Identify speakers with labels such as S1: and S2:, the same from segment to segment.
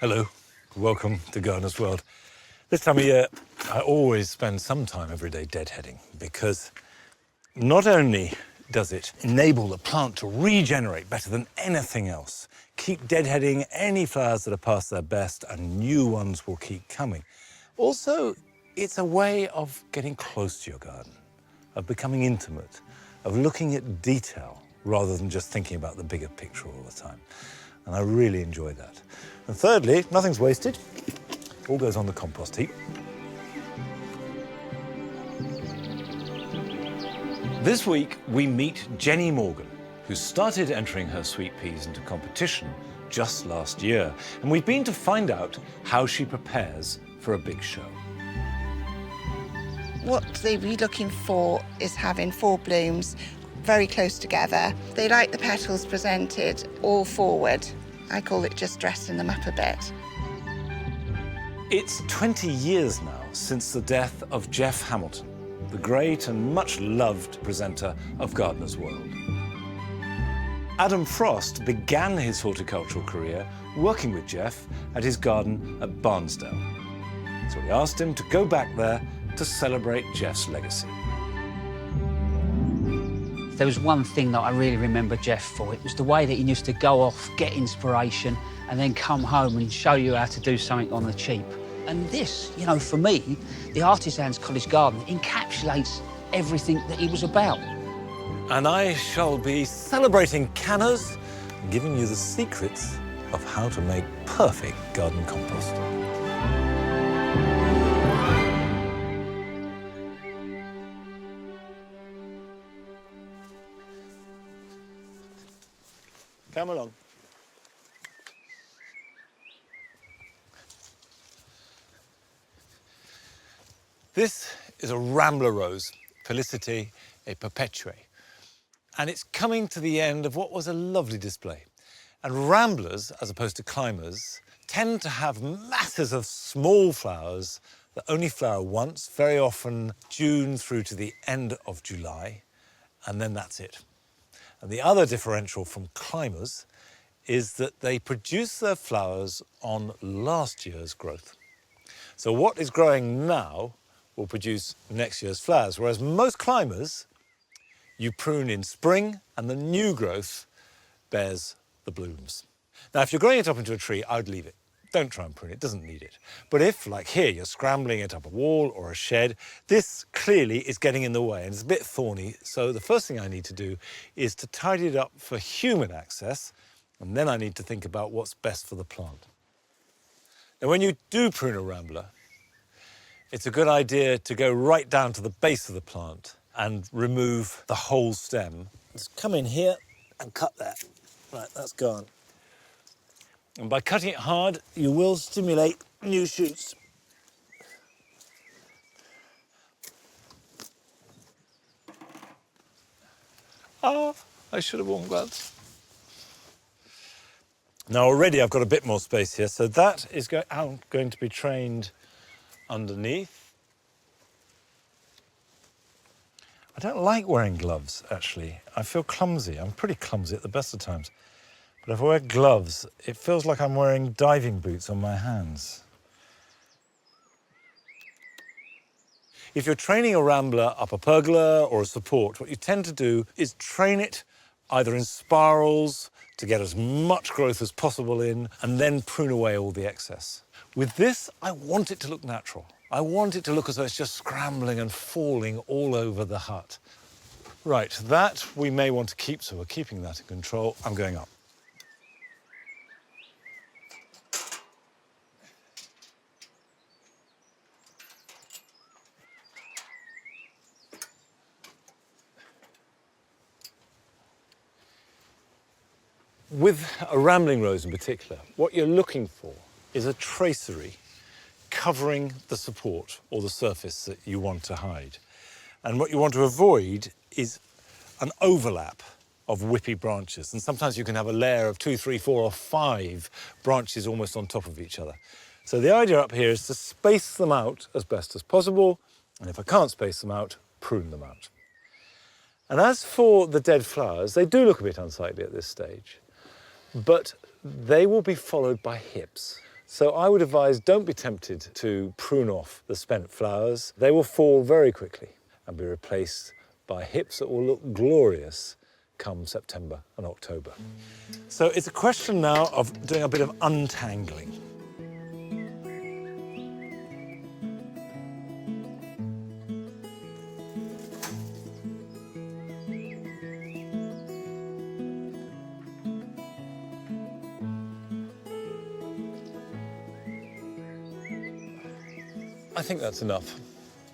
S1: Hello, welcome to Gardener's World. This time of year, I always spend some time every day deadheading because not only does it enable the plant to regenerate better than anything else, keep deadheading any flowers that are past their best and new ones will keep coming. Also, it's a way of getting close to your garden, of becoming intimate, of looking at detail rather than just thinking about the bigger picture all the time. And I really enjoy that. And thirdly, nothing's wasted. All goes on the compost heap. This week, we meet Jenny Morgan, who started entering her sweet peas into competition just last year. And we've been to find out how she prepares for a big show.
S2: What they'd be looking for is having 4 blooms very close together. They like the petals presented all forward. I call it just dressing them up a bit.
S1: It's 20 years now since the death of Jeff Hamilton, the great and much loved presenter of Gardener's World. Adam Frost began his horticultural career working with Jeff at his garden at Barnsdale. So we asked him to go back there to celebrate Jeff's legacy.
S3: There was one thing that I really remember Jeff for. It was the way that he used to go off, get inspiration, and then come home and show you how to do something on the cheap. And this, you know, for me, the Artisan's College Garden encapsulates everything that he was about.
S1: And I shall be celebrating cannas and giving you the secrets of how to make perfect garden compost. Come along. This is a rambler rose, Felicity et Perpetuae, and it's coming to the end of what was a lovely display. And ramblers, as opposed to climbers, tend to have masses of small flowers that only flower once, very often June through to the end of July, and then that's it. And the other differential from climbers is that they produce their flowers on last year's growth. So what is growing now will produce next year's flowers, whereas most climbers, you prune in spring and the new growth bears the blooms. Now, if you're growing it up into a tree, I'd leave it. Don't try and prune it, it doesn't need it. But if, like here, you're scrambling it up a wall or a shed, this clearly is getting in the way and it's a bit thorny. So the first thing I need to do is to tidy it up for human access, and then I need to think about what's best for the plant. Now, when you do prune a rambler, it's a good idea to go right down to the base of the plant and remove the whole stem. Just come in here and cut that. Right, that's gone. And by cutting it hard, you will stimulate new shoots. Oh, I should have worn gloves. Now already I've got a bit more space here, so that is going to be trained underneath. I don't like wearing gloves, actually. I feel clumsy. I'm pretty clumsy at the best of times. But if I wear gloves, it feels like I'm wearing diving boots on my hands. If you're training a rambler up a pergola or a support, what you tend to do is train it either in spirals to get as much growth as possible in, and then prune away all the excess. With this, I want it to look natural. I want it to look as though it's just scrambling and falling all over the hut. Right, that we may want to keep, so we're keeping that in control. I'm going up. With a rambling rose in particular, what you're looking for is a tracery covering the support or the surface that you want to hide. And what you want to avoid is an overlap of whippy branches. And sometimes you can have a layer of 2, 3, 4, or 5 branches almost on top of each other. So the idea up here is to space them out as best as possible. And if I can't space them out, prune them out. And as for the dead flowers, they do look a bit unsightly at this stage, but they will be followed by hips. So I would advise don't be tempted to prune off the spent flowers. They will fall very quickly and be replaced by hips that will look glorious come September and October. So it's a question now of doing a bit of untangling. I think that's enough.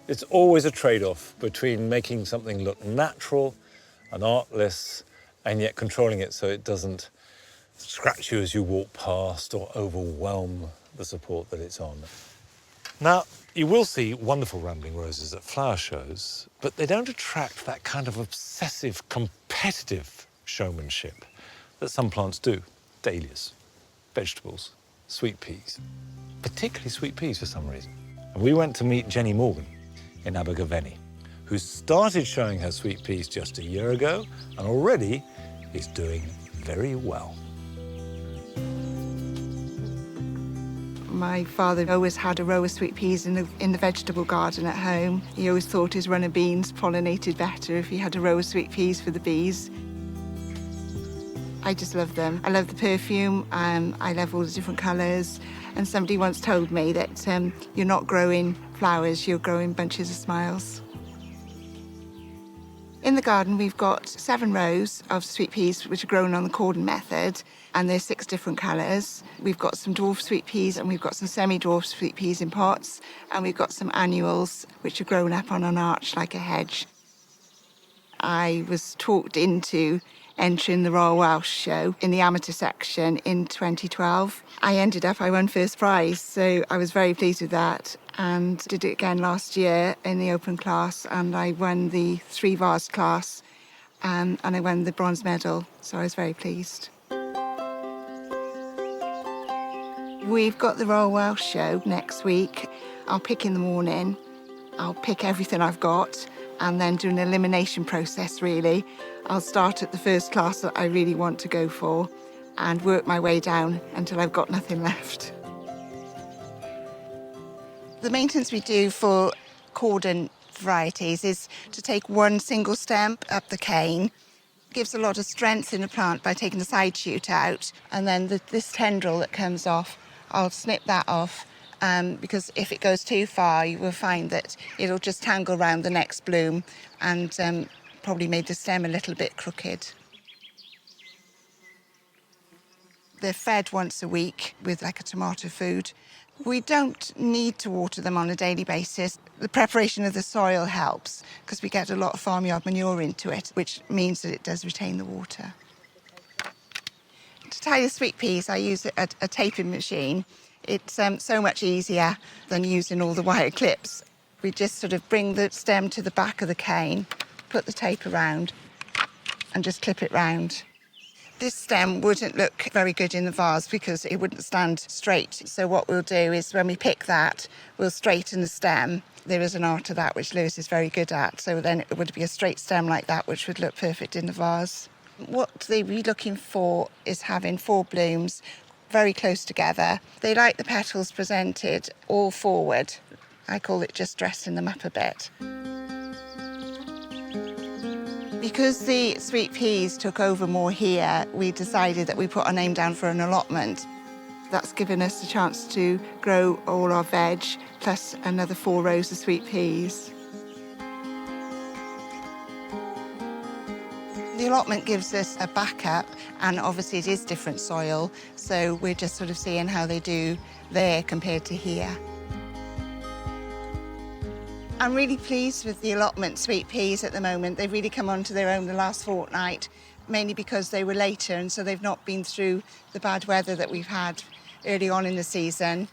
S1: It's always a trade-off between making something look natural and artless and yet controlling it so it doesn't scratch you as you walk past or overwhelm the support that it's on. Now, you will see wonderful rambling roses at flower shows, but they don't attract that kind of obsessive, competitive showmanship that some plants do. Dahlias, vegetables, sweet peas, particularly sweet peas for some reason. And we went to meet Jenny Morgan in Abergavenny, who started showing her sweet peas just a year ago and already is doing very well.
S2: My father always had a row of sweet peas in the vegetable garden at home. He always thought his runner beans pollinated better if he had a row of sweet peas for the bees. I just love them. I love the perfume, I love all the different colours. And somebody once told me that you're not growing flowers, you're growing bunches of smiles. In the garden, we've got 7 rows of sweet peas, which are grown on the cordon method, and they're 6 different colours. We've got some dwarf sweet peas, and we've got some semi-dwarf sweet peas in pots, and we've got some annuals, which are grown up on an arch like a hedge. I was talked into entering the Royal Welsh show in the amateur section in 2012. I won first prize, so I was very pleased with that, and did it again last year in the open class, and I won the 3 vase class, and I won the bronze medal, so I was very pleased. We've got the Royal Welsh show next week. I'll pick in the morning, I'll pick everything I've got, and then do an elimination process, really. I'll start at the first class that I really want to go for and work my way down until I've got nothing left. The maintenance we do for cordon varieties is to take one single stem up the cane. It gives a lot of strength in the plant by taking the side shoot out, and then this tendril that comes off, I'll snip that off. Because if it goes too far, you will find that it'll just tangle around the next bloom and probably made the stem a little bit crooked. They're fed once a week with like a tomato food. We don't need to water them on a daily basis. The preparation of the soil helps because we get a lot of farmyard manure into it, which means that it does retain the water. To tie the sweet peas, I use a taping machine. It's so much easier than using all the wire clips. We just sort of bring the stem to the back of the cane, put the tape around, and just clip it round. This stem wouldn't look very good in the vase because it wouldn't stand straight. So what we'll do is when we pick that, we'll straighten the stem. There is an art to that which Lewis is very good at. So then it would be a straight stem like that, which would look perfect in the vase. What they'd be looking for is having 4 blooms very close together. They like the petals presented all forward. I call it just dressing them up a bit. Because the sweet peas took over more here, we decided that we put our name down for an allotment. That's given us a chance to grow all our veg, plus another 4 rows of sweet peas. The allotment gives us a backup, and obviously it is different soil, so we're just sort of seeing how they do there compared to here. I'm really pleased with the allotment sweet peas at the moment. They've really come onto their own the last fortnight, mainly because they were later, and so they've not been through the bad weather that we've had early on in the season.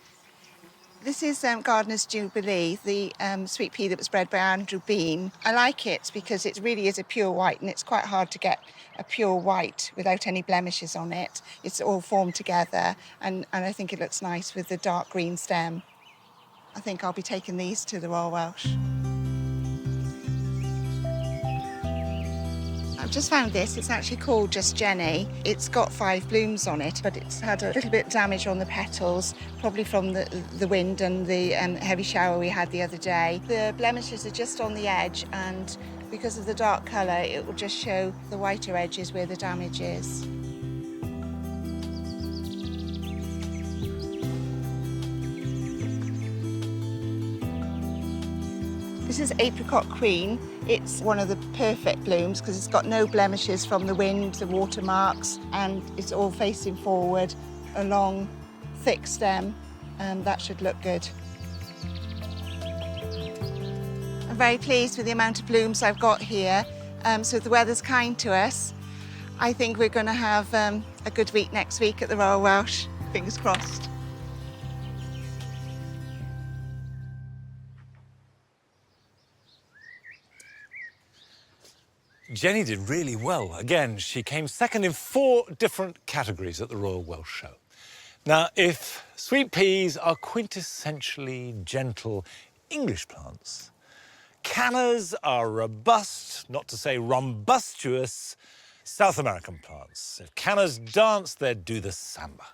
S2: This is Gardener's Jubilee, the sweet pea that was bred by Andrew Bean. I like it because it really is a pure white, and it's quite hard to get a pure white without any blemishes on it. It's all formed together, and I think it looks nice with the dark green stem. I think I'll be taking these to the Royal Welsh. I've just found this. It's actually called Just Jenny. It's got 5 blooms on it, but it's had a little bit of damage on the petals, probably from the wind and the heavy shower we had the other day. The blemishes are just on the edge, and because of the dark colour, it will just show the whiter edges where the damage is. This is Apricot Queen. It's one of the perfect blooms because it's got no blemishes from the wind, the watermarks, and it's all facing forward, a long, thick stem, and that should look good. I'm very pleased with the amount of blooms I've got here. So if the weather's kind to us, I think we're going to have a good week next week at the Royal Welsh. Fingers crossed.
S1: Jenny did really well. Again, she came second in 4 different categories at the Royal Welsh Show. Now, if sweet peas are quintessentially gentle English plants, cannas are robust, not to say rumbustuous, South American plants. If cannas dance, they'd do the samba.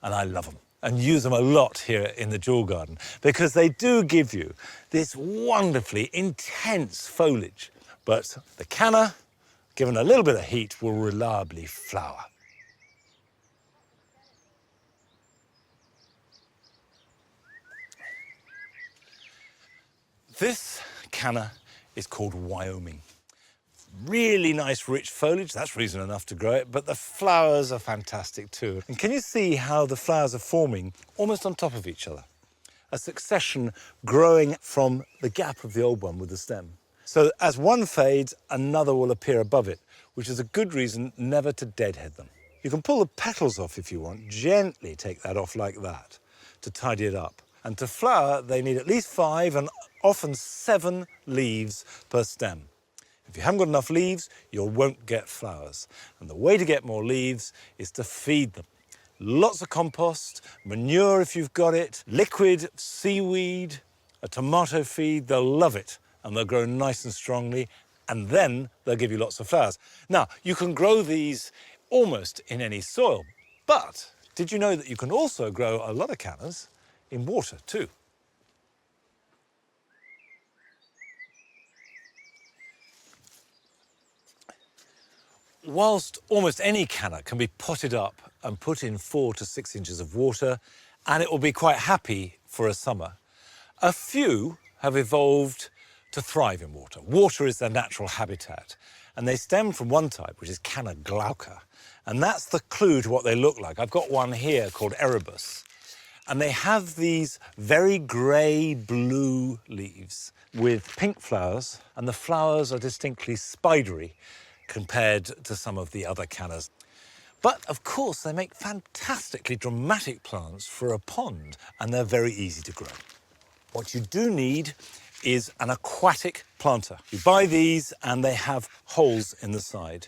S1: And I love them and use them a lot here in the Jewel Garden because they do give you this wonderfully intense foliage. But the canna, given a little bit of heat, will reliably flower. This canna is called Wyoming. Really nice, rich foliage, that's reason enough to grow it, but the flowers are fantastic too. And can you see how the flowers are forming almost on top of each other? A succession growing from the gap of the old one with the stem. So as one fades, another will appear above it, which is a good reason never to deadhead them. You can pull the petals off if you want, gently take that off like that to tidy it up. And to flower, they need at least 5 and often 7 leaves per stem. If you haven't got enough leaves, you won't get flowers. And the way to get more leaves is to feed them. Lots of compost, manure if you've got it, liquid seaweed, a tomato feed, they'll love it. And they'll grow nice and strongly, and then they'll give you lots of flowers. Now, you can grow these almost in any soil, but did you know that you can also grow a lot of cannas in water too? Whilst almost any canna can be potted up and put in 4 to 6 inches of water, and it will be quite happy for a summer, a few have evolved to thrive in water. Water is their natural habitat, and they stem from one type, which is Canna glauca, and that's the clue to what they look like. I've got one here called Erebus, and they have these very grey-blue leaves with pink flowers, and the flowers are distinctly spidery compared to some of the other cannas. But, of course, they make fantastically dramatic plants for a pond, and they're very easy to grow. What you do need is an aquatic planter. You buy these and they have holes in the side.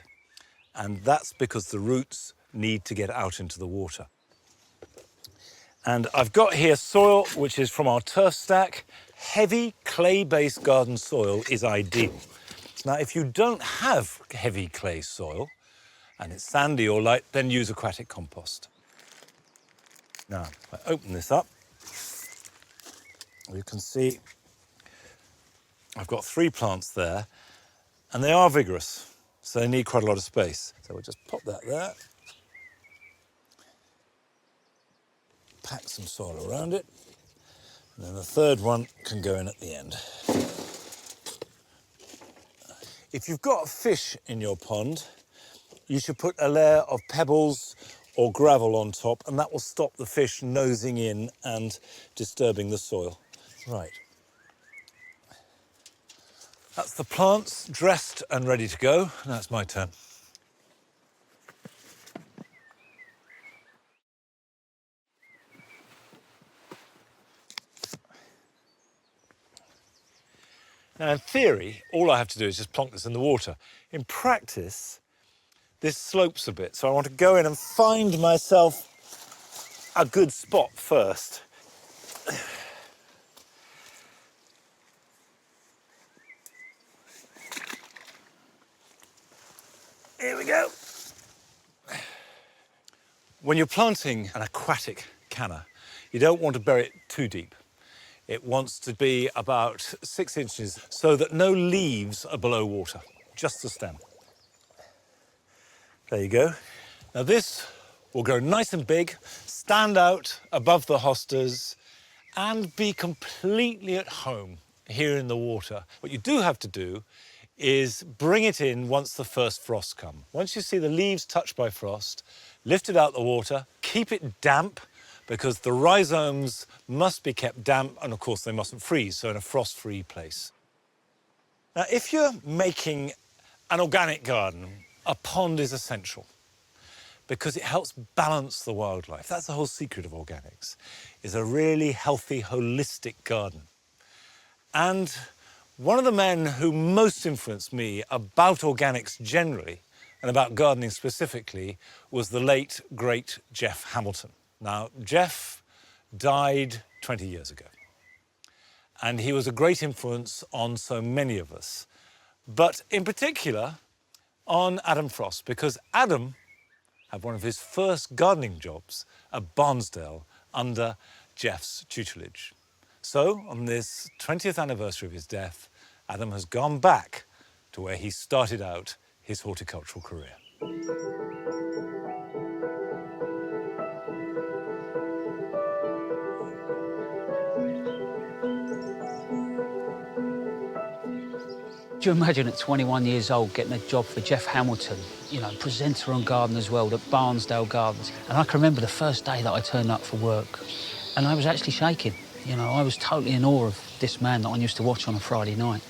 S1: And that's because the roots need to get out into the water. And I've got here soil, which is from our turf stack. Heavy clay-based garden soil is ideal. Now, if you don't have heavy clay soil, and it's sandy or light, then use aquatic compost. Now, if I open this up, you can see I've got 3 plants there, and they are vigorous, so they need quite a lot of space. So we'll just pop that there. Pack some soil around it, and then the 3rd one can go in at the end. If you've got fish in your pond, you should put a layer of pebbles or gravel on top, and that will stop the fish nosing in and disturbing the soil. Right. That's the plants dressed and ready to go. Now it's my turn. Now, in theory, all I have to do is just plonk this in the water. In practice, this slopes a bit, so I want to go in and find myself a good spot first. Here we go. When you're planting an aquatic canna, you don't want to bury it too deep. It wants to be about 6 inches so that no leaves are below water, just the stem. There you go. Now this will grow nice and big, stand out above the hostas, and be completely at home here in the water. What you do have to do is bring it in once the first frosts come. Once you see the leaves touched by frost, lift it out the water, keep it damp, because the rhizomes must be kept damp, and of course they mustn't freeze, so in a frost-free place. Now, if you're making an organic garden, a pond is essential, because it helps balance the wildlife. That's the whole secret of organics, is a really healthy, holistic garden. And one of the men who most influenced me about organics generally, and about gardening specifically, was the late, great Jeff Hamilton. Now, Jeff died 20 years ago, and he was a great influence on so many of us, but in particular on Adam Frost, because Adam had one of his first gardening jobs at Barnsdale under Jeff's tutelage. So, on this 20th anniversary of his death, Adam has gone back to where he started out his horticultural career.
S3: Do you imagine at 21 years old getting a job for Jeff Hamilton, you know, presenter on Gardener's World at Barnsdale Gardens? And I can remember the first day that I turned up for work, and I was actually shaking. You know, I was totally in awe of this man that I used to watch on a Friday night,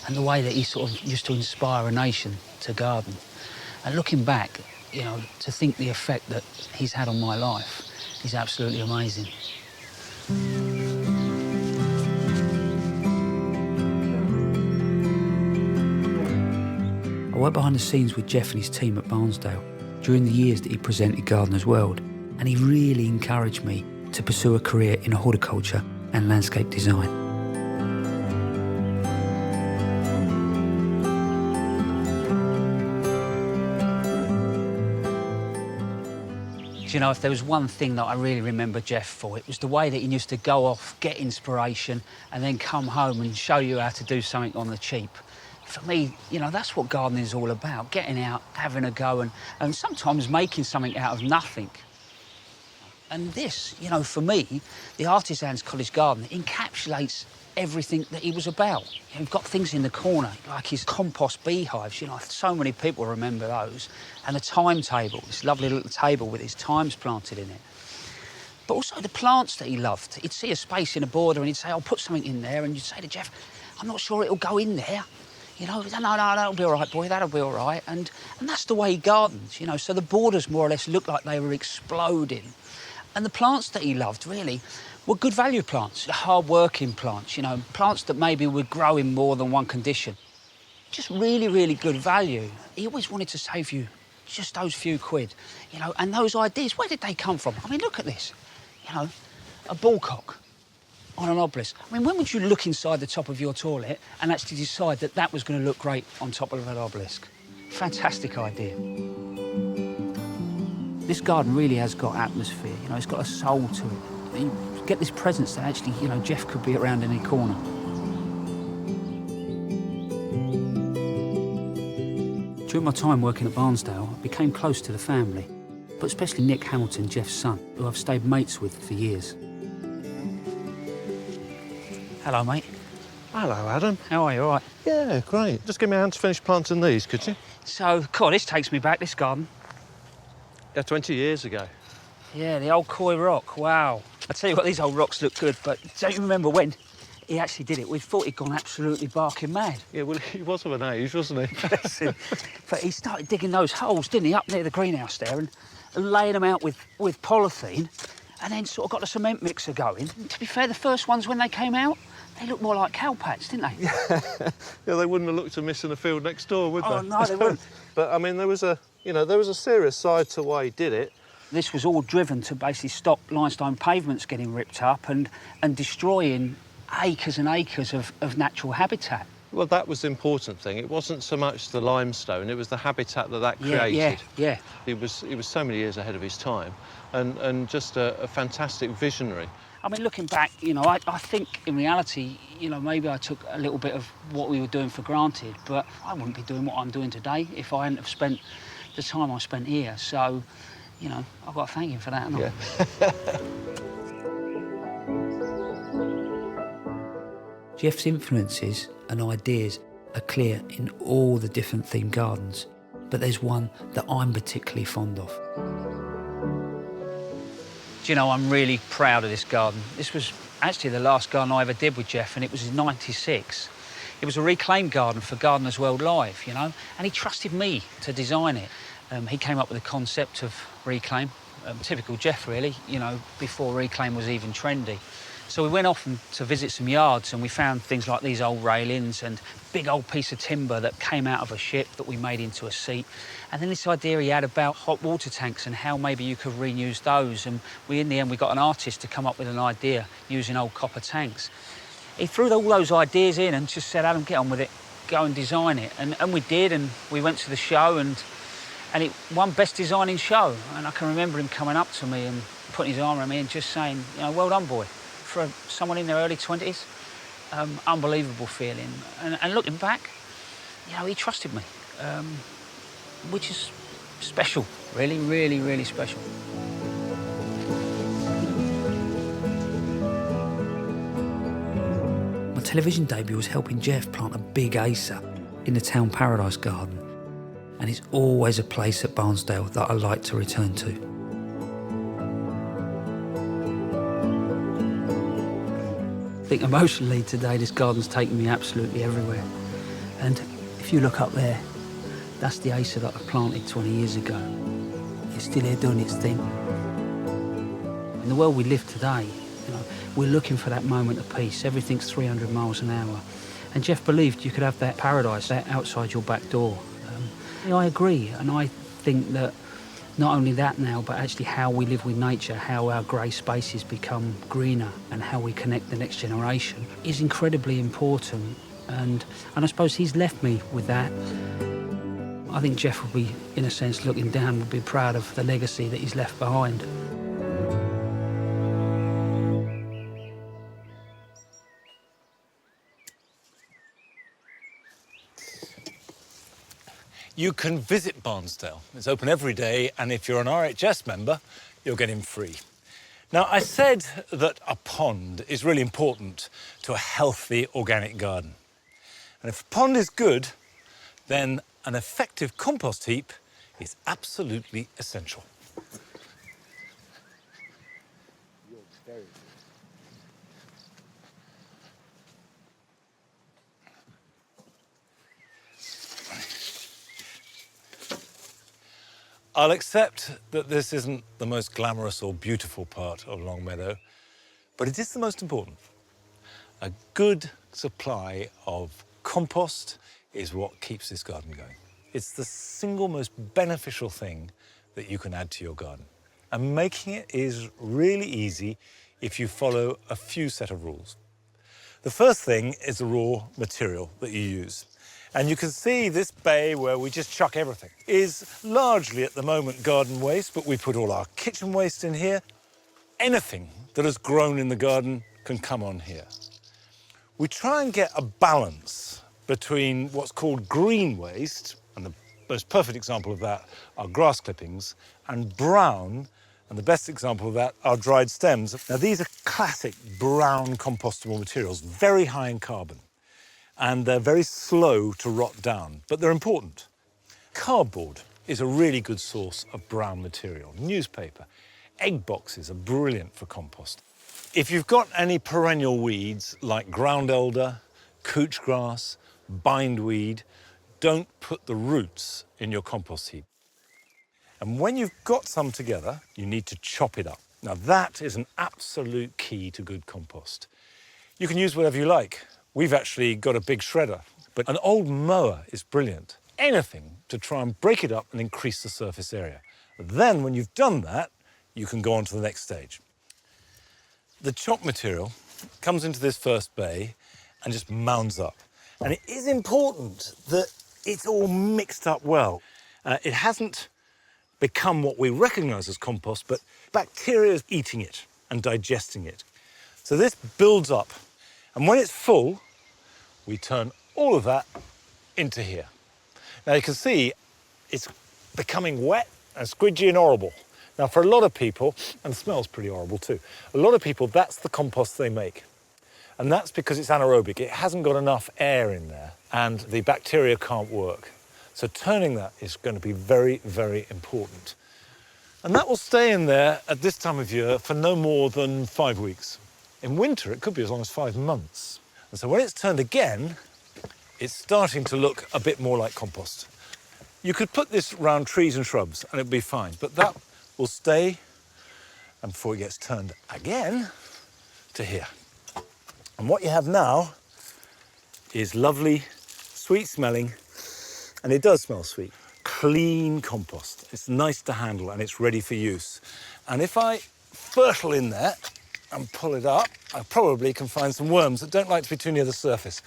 S3: and the way that he sort of used to inspire a nation to garden. And looking back, you know, to think the effect that he's had on my life is absolutely amazing. I worked behind the scenes with Jeff and his team at Barnsdale during the years that he presented Gardener's World, and he really encouraged me to pursue a career in horticulture and landscape design. You know, if there was one thing that I really remember Jeff for, it was the way that he used to go off, get inspiration, and then come home and show you how to do something on the cheap. For me, you know, that's what gardening is all about, getting out, having a go, and sometimes making something out of nothing. And this, you know, for me, the Artisan's Cottage Garden encapsulates everything that he was about. You know, we've got things in the corner, like his compost beehives, you know, so many people remember those. And the timetable, this lovely little table with his times planted in it. But also the plants that he loved. He'd see a space in a border and he'd say, I'll put something in there, and you'd say to Jeff, I'm not sure it'll go in there. You know, no, that'll be all right, boy, that'll be all right. And that's the way he gardens, you know, so the borders more or less looked like they were exploding. And the plants that he loved, really, were good value plants, hard-working plants, you know, plants that maybe would grow in more than one condition. Just really, really good value. He always wanted to save you just those few quid, you know, and those ideas, where did they come from? I mean, look at this, you know, a ballcock on an obelisk. I mean, when would you look inside the top of your toilet and actually decide that that was going to look great on top of an obelisk? Fantastic idea. This garden really has got atmosphere, you know, it's got a soul to it. You get this presence that actually, you know, Jeff could be around any corner. During my time working at Barnsdale, I became close to the family, but especially Nick Hamilton, Jeff's son, who I've stayed mates with for years. Hello, mate.
S4: Hello, Adam.
S3: How are you, all right?
S4: Yeah, great. Just give me a hand to finish planting these, could you?
S3: So, God, this takes me back, this garden.
S4: Yeah, 20 years ago.
S3: Yeah, the old Koi rock, wow. I tell you what, these old rocks look good, but don't you remember when he actually did it? We thought he'd gone absolutely barking mad.
S4: Yeah, well, he was of an age, wasn't he?
S3: Bless him. But he started digging those holes, didn't he, up near the greenhouse there, and laying them out with polythene, and then sort of got the cement mixer going. And to be fair, the first ones, when they came out, they looked more like cowpats, didn't they?
S4: Yeah, they wouldn't have looked amiss in the field next door, would they?
S3: Oh, no, they wouldn't.
S4: But, I mean, there was a serious side to why he did it.
S3: This was all driven to basically stop limestone pavements getting ripped up and destroying acres and acres of natural habitat.
S4: Well, that was the important thing. It wasn't so much the limestone, it was the habitat that created.
S3: Yeah.
S4: He was so many years ahead of his time, and just a fantastic visionary.
S3: I mean, looking back, you know, I think in reality, you know, maybe I took a little bit of what we were doing for granted, but I wouldn't be doing what I'm doing today if I hadn't have spent the time I spent here. So, you know, I've got to thank him for that.
S4: Yeah.
S3: Jeff's influences and ideas are clear in all the different themed gardens, but there's one that I'm particularly fond of. Do you know, I'm really proud of this garden. This was actually the last garden I ever did with Jeff, and it was in '96. It was a reclaimed garden for Gardeners World Live, you know, and he trusted me to design it. He came up with the concept of reclaim, typical Jeff really, you know, before reclaim was even trendy. So we went off to visit some yards, and we found things like these old railings and big old piece of timber that came out of a ship that we made into a seat. And then this idea he had about hot water tanks and how maybe you could reuse those. And in the end, we got an artist to come up with an idea using old copper tanks. He threw all those ideas in and just said, Adam, get on with it, go and design it. And we did, and we went to the show, and it won Best Designing Show. And I can remember him coming up to me and putting his arm around me and just saying, you know, well done, boy. For someone in their early 20s, unbelievable feeling. And looking back, you know, he trusted me, which is special, really, really, really special. My television debut was helping Jeff plant a big Acer in the Town Paradise Garden, and it's always a place at Barnsdale that I like to return to. I think emotionally today this garden's taken me absolutely everywhere. And if you look up there, that's the Acer that I planted 20 years ago. It's still here doing its thing. In the world we live today, you know, we're looking for that moment of peace. Everything's 300 miles an hour. And Jeff believed you could have that paradise outside your back door. I agree, and I think that not only that now, but actually how we live with nature, how our grey spaces become greener and how we connect the next generation is incredibly important. And I suppose he's left me with that. I think Jeff would be, in a sense, looking down, would be proud of the legacy that he's left behind.
S1: You can visit Barnsdale. It's open every day, and if you're an RHS member, you'll get in free. Now, I said that a pond is really important to a healthy organic garden. And if a pond is good, then an effective compost heap is absolutely essential. I'll accept that this isn't the most glamorous or beautiful part of Longmeadow, but it is the most important. A good supply of compost is what keeps this garden going. It's the single most beneficial thing that you can add to your garden. And making it is really easy if you follow a few set of rules. The first thing is the raw material that you use. And you can see this bay where we just chuck everything is largely at the moment garden waste, but we put all our kitchen waste in here. Anything that has grown in the garden can come on here. We try and get a balance between what's called green waste, and the most perfect example of that are grass clippings, and brown, and the best example of that are dried stems. Now, these are classic brown compostable materials, very high in carbon, and they're very slow to rot down, but they're important. Cardboard is a really good source of brown material. Newspaper, egg boxes are brilliant for compost. If you've got any perennial weeds like ground elder, couch grass, bindweed, don't put the roots in your compost heap. And when you've got some together, you need to chop it up. Now that is an absolute key to good compost. You can use whatever you like. We've actually got a big shredder, but an old mower is brilliant. Anything to try and break it up and increase the surface area. Then when you've done that, you can go on to the next stage. The chopped material comes into this first bay and just mounds up. And it is important that it's all mixed up well. It hasn't become what we recognise as compost, but bacteria is eating it and digesting it. So this builds up, and when it's full, we turn all of that into here. Now you can see it's becoming wet and squidgy and horrible. Now for a lot of people, and it smells pretty horrible too, a lot of people, that's the compost they make. And that's because it's anaerobic. It hasn't got enough air in there and the bacteria can't work. So turning that is going to be very, very important. And that will stay in there at this time of year for no more than 5 weeks. In winter, it could be as long as 5 months. And so when it's turned again, it's starting to look a bit more like compost. You could put this around trees and shrubs and it'd be fine, but that will stay and before it gets turned again to here. And what you have now is lovely, sweet-smelling, and it does smell sweet, clean compost. It's nice to handle and it's ready for use. And if I fertile in there and pull it up, I probably can find some worms that don't like to be too near the surface.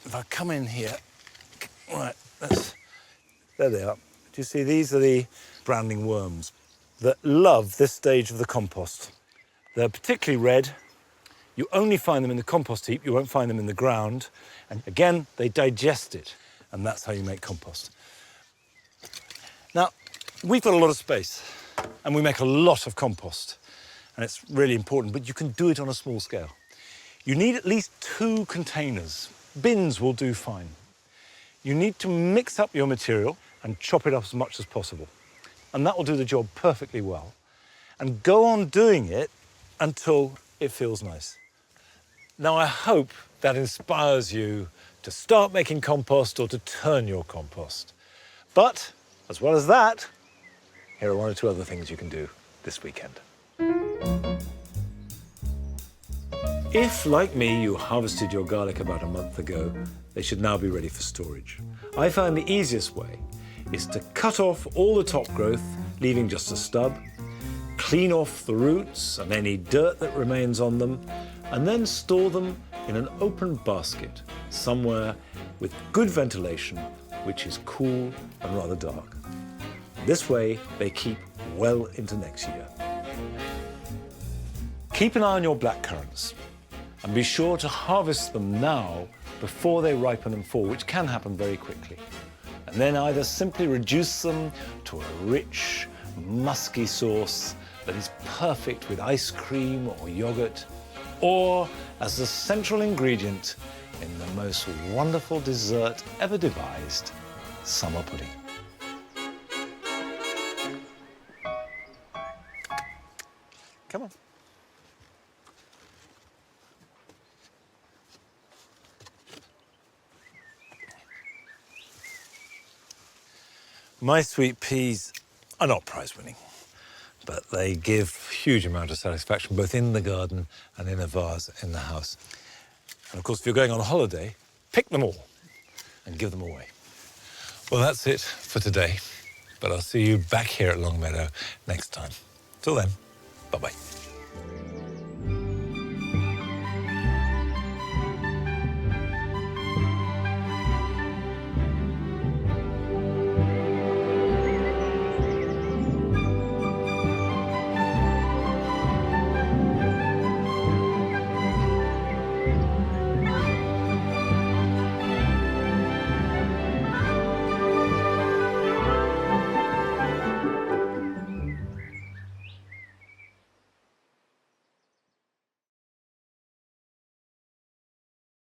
S1: If I come in here, right, there they are. Do you see, these are the browning worms that love this stage of the compost. They're particularly red. You only find them in the compost heap, you won't find them in the ground. And again, they digest it, and that's how you make compost. Now, we've got a lot of space, and we make a lot of compost, and it's really important, but you can do it on a small scale. You need at least 2 containers. Bins will do fine. You need to mix up your material and chop it up as much as possible. And that will do the job perfectly well. And go on doing it until it feels nice. Now, I hope that inspires you to start making compost or to turn your compost. But, as well as that, here are 1 or 2 other things you can do this weekend. If, like me, you harvested your garlic about a month ago, they should now be ready for storage. I find the easiest way is to cut off all the top growth, leaving just a stub, clean off the roots and any dirt that remains on them, and then store them in an open basket somewhere with good ventilation, which is cool and rather dark. This way, they keep well into next year. Keep an eye on your blackcurrants and be sure to harvest them now before they ripen and fall, which can happen very quickly. And then either simply reduce them to a rich, musky sauce that is perfect with ice cream or yogurt, or as the central ingredient in the most wonderful dessert ever devised, summer pudding. Come on. My sweet peas are not prize-winning, but they give a huge amount of satisfaction, both in the garden and in a vase in the house. And of course, if you're going on a holiday, pick them all and give them away. Well, that's it for today, but I'll see you back here at Longmeadow next time. Till then, bye-bye.